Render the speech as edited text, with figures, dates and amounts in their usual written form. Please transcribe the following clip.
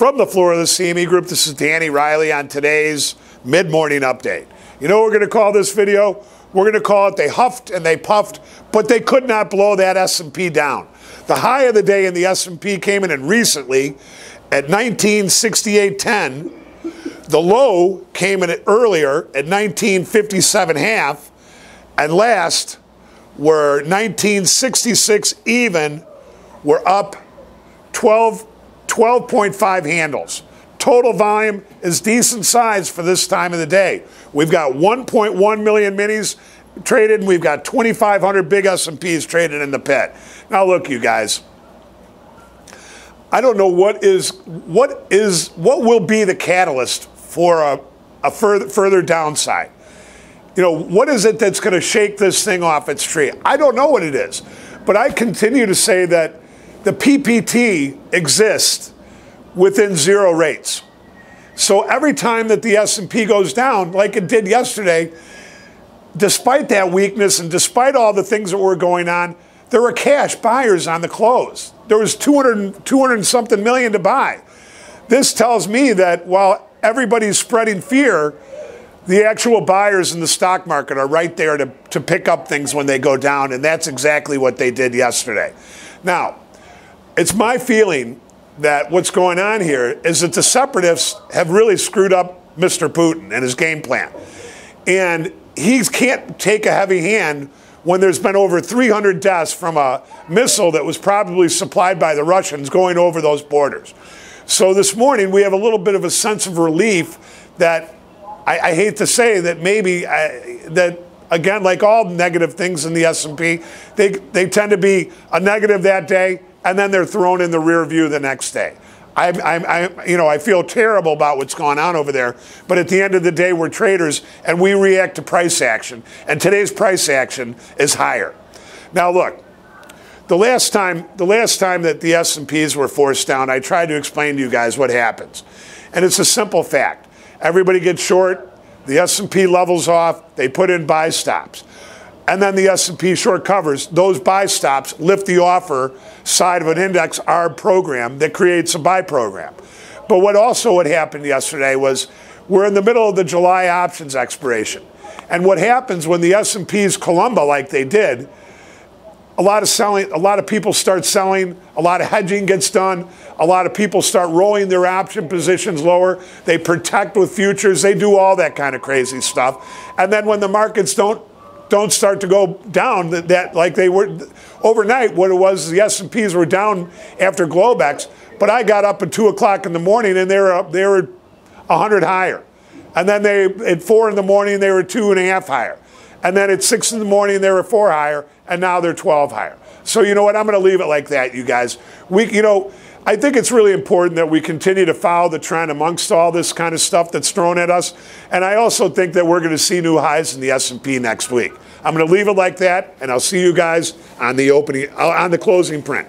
From the floor of the CME Group, this is Danny Riley on today's mid-morning update. You know what we're going to call this video? We're going to call it They Huffed and They Puffed, but they could not blow that S&P down. The high of the day in the S&P came in recently at 1968.10. The low came in earlier at 1957.5, and last were 1966 even. We're up 12.5 handles. Total volume is decent size for this time of the day. We've got 1.1 million minis traded, and we've got 2,500 big S&Ps traded in the pit. Now look, you guys, I don't know what will be the catalyst for a further downside. You know, what is it that's going to shake this thing off its tree? I don't know what it is, but I continue to say that the PPT exists within zero rates. So every time that the S&P goes down, like it did yesterday, despite that weakness and despite all the things that were going on, there were cash buyers on the close. There was 200 and something million to buy. This tells me that while everybody's spreading fear, the actual buyers in the stock market are right there to pick up things when they go down, and that's exactly what they did yesterday. Now, it's my feeling that what's going on here is that the separatists have really screwed up Mr. Putin and his game plan. And he can't take a heavy hand when there's been over 300 deaths from a missile that was probably supplied by the Russians going over those borders. So this morning we have a little bit of a sense of relief that I hate to say that maybe that, again, like all negative things in the S&P, they tend to be a negative that day, and then they're thrown in the rear view the next day. I feel terrible about what's going on over there, but at the end of the day, we're traders, and we react to price action, and today's price action is higher. Now, look, the last time that the S&Ps were forced down, I tried to explain to you guys what happens, and it's a simple fact. Everybody gets short, the S&P levels off, they put in buy stops. And then the S&P short covers. Those buy stops lift the offer side of an index ARB program that creates a buy program. But what happened yesterday was we're in the middle of the July options expiration. And what happens when the S&Ps Columba like they did, a lot of people start selling, a lot of hedging gets done, a lot of people start rolling their option positions lower, they protect with futures, they do all that kind of crazy stuff. And then when the markets don't start to go down, that like they were overnight, what it was, the S&Ps were down after Globex, but I got up at 2 o'clock in the morning and they were 100 higher. And then at 4 in the morning, they were 2.5 higher. And then at 6 in the morning, they were 4 higher, and now they're 12 higher. So you know what, I'm going to leave it like that, you guys. I think it's really important that we continue to follow the trend amongst all this kind of stuff that's thrown at us. And I also think that we're going to see new highs in the S&P next week. I'm going to leave it like that, and I'll see you guys on the closing print.